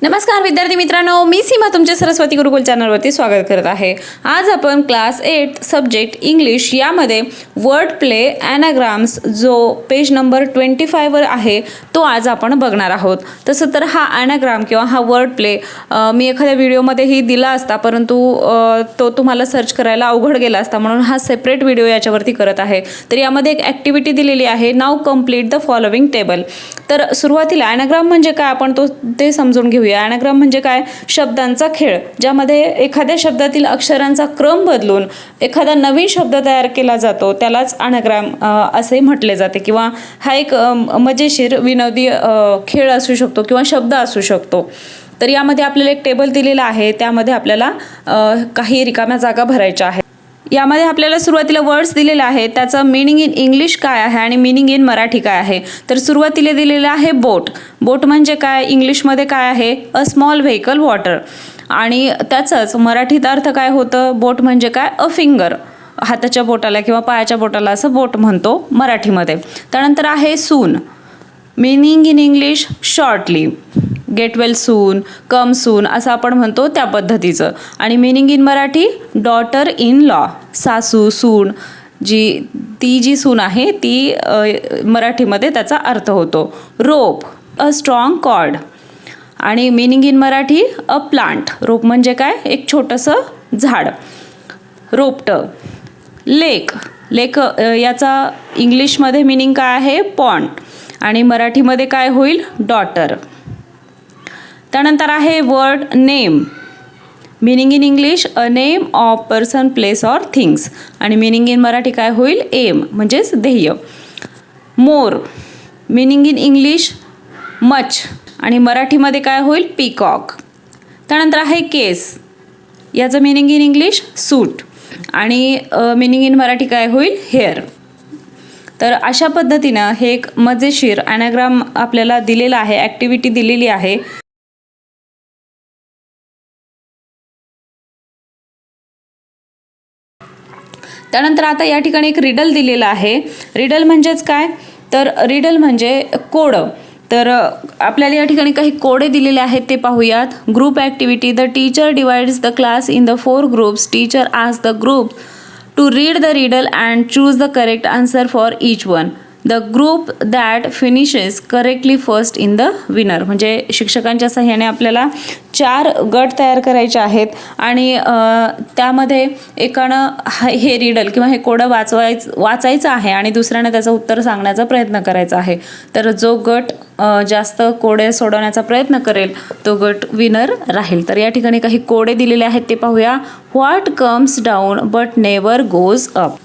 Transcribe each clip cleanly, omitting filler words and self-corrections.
नमस्कार विद्यार्थी मित्रांनो, मी सीमा तुमच्या सरस्वती गुरुकुल चॅनलवरती स्वागत करत आहे। आज आपण क्लास 8 सब्जेक्ट इंग्लिश यामध्ये वर्ड प्ले ॲनाग्राम्स जो पेज नंबर 25 वर आहे तो आज आपण बघणार आहोत। तसं तर हा ॲनाग्राम किंवा हा वर्ड प्ले मी एखाद्या व्हिडिओमध्येही दिला असता, परंतु तो तुम्हाला सर्च करायला अवघड गेला असता, म्हणून हा सेपरेट व्हिडिओ याच्यावरती करत आहे। तर यामध्ये एक ॲक्टिव्हिटी दिलेली आहे, नाव कंप्लीट द फॉलोइंग टेबल। तर सुरुवातीला ॲनाग्राम म्हणजे काय आपण ते समजून घेऊया। ॲनाग्राम म्हणजे काय? शब्दांचा खेळ, ज्यामध्ये एखाद्या शब्दातील अक्षरांचा क्रम बदलून एखादा नवीन शब्द तयार केला जातो, त्यालाच ॲनाग्राम असे म्हटले जाते। किंवा हा एक मजेशीर विनोदी खेळ असू शकतो किंवा शब्द असू शकतो। तर यामध्ये आपल्याला एक टेबल दिलेला आहे, त्यामध्ये आपल्याला काही रिकाम्या जागा भरायच्या आहेत। यामध्ये आपल्याला सुरुवातीला वर्ड्स दिलेले आहेत, त्याचा मीनिंग इन इंग्लिश काय आहे आणि मीनिंग इन मराठी काय आहे। तर सुरुवातीला दिलेलं आहे बोट। बोट म्हणजे काय? इंग्लिशमध्ये काय आहे? A small vehicle water. आणि त्याचाच मराठीत अर्थ काय होतं? बोट म्हणजे काय? अ फिंगर, हाताच्या बोटाला किंवा पायाच्या बोटाला असं बोट म्हणतो मराठीमध्ये। त्यानंतर आहे सून। Meaning in English shortly, get well soon, come soon असं आपण म्हणतो त्या पद्धतीचं। आणि meaning in Marathi daughter in law, सासू सून, ती जी सून आहे ती मराठीमध्ये त्याचा अर्थ होतो। Rope a strong cord. आणि meaning in Marathi a plant. Rope म्हणजे काय? एक छोटंसं झाड, रोपटं। लेक, लेक याचा इंग्लिशमध्ये मीनिंग काय आहे? पॉन्ड। आणि मराठीमध्ये काय होईल? डॉटर। त्यानंतर आहे word name. Meaning in English a name of person, place or things. आणि मीनिंग इन मराठी काय होईल? एम म्हणजेच ध्येय। मोर, मीनिंग इन इंग्लिश मच आणि मराठीमध्ये काय होईल? पीकॉक। त्यानंतर आहे केस, याचं मीनिंग इन इंग्लिश सूट आणि मीनिंग इन मराठी काय होईल? हेअर। तर अशा पद्धतीनं हे एक मजेशीर ॲनाग्राम आपल्याला दिलेला आहे, ॲक्टिव्हिटी दिलेली आहे। त्यानंतर आता या ठिकाणी एक रिडल दिलेला आहे। रिडल म्हणजेच काय? तर रिडल म्हणजे कोड। तर आपल्याला या ठिकाणी काही कोडे दिलेले आहेत ते पाहूयात। Group activity, the teacher divides the class in the 4 groups. Teacher ask the group to read the riddle and choose the correct answer for each one. The group that finishes correctly first in the winner. म्हणजे शिक्षकांच्या सहाय्याने आपल्याला 4 गट तयार करायचे आहेत आणि त्यामध्ये एकानं हे रिडल किंवा हे कोडं वाचायचं आहे आणि दुसऱ्याने त्याचं उत्तर सांगण्याचा प्रयत्न करायचा आहे। तर जो गट जास्त कोडे सोडवण्याचा प्रयत्न करेल तो गट विनर राहील। तर या ठिकाणी काही कोडे दिलेले आहेत ते पाहूया। What comes down but never goes up,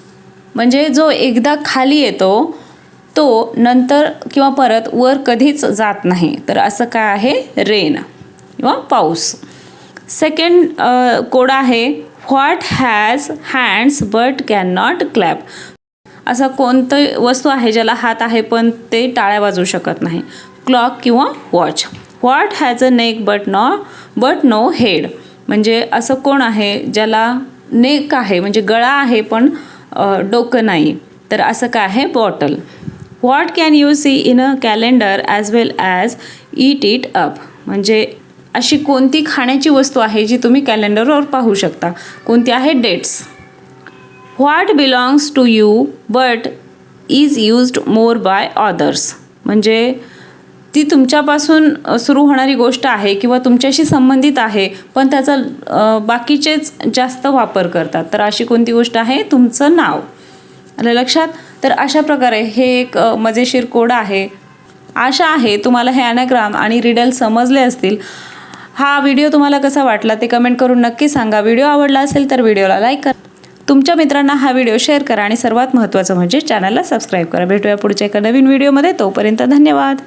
म्हणजे जो एकदा खाली येतो तो नंतर किंवा परत वर कधीच जात नाही। तर असं काय आहे? रेन किंवा पाऊस। सेकंड कोड आहे what has hands but can not clap, असं कोणतं वस्तू आहे ज्याला हात आहे पण ते टाळ्या वाजवू शकत नाही? क्लॉक किंवा watch. What has a neck but no head, म्हणजे असं कोण आहे ज्याला नेक आहे म्हणजे गळा आहे पण डोकं नाही? तर असं काय आहे? Bottle. What can you see in a calendar as well as eat it up, म्हणजे अशी कोणती खाण्याची वस्तू आहे जी तुम्ही कॅलेंडरवर पाहू शकता? कोणती आहे? Dates. What belongs to you but is used more by others, म्हणजे ती तुमच्यापासून सुरू होणारी गोष्ट आहे किंवा तुमच्याशी संबंधित आहे पण त्याचा बाकीचेच जास्त वापर करतात। तर अशी कोणती गोष्ट आहे? तुमचं नाव। आलं लक्षात? तर अशा प्रकारे हे एक मजेशीर कोड आहे। आशा आहे तुम्हाला हे ॲनाग्राम आणि रिडल समजले असतील। हा व्हिडिओ तुम्हाला कसा वाटला ते कमेंट करून नक्की सांगा। व्हिडिओ आवडला असेल तर व्हिडिओला लाईक करा, तुमच्या मित्रांना हा व्हिडिओ शेअर करा आणि सर्वात महत्त्वाचं म्हणजे चॅनलला सबस्क्राईब करा। भेटूया पुढच्या एका नवीन व्हिडिओमध्ये, तोपर्यंत धन्यवाद।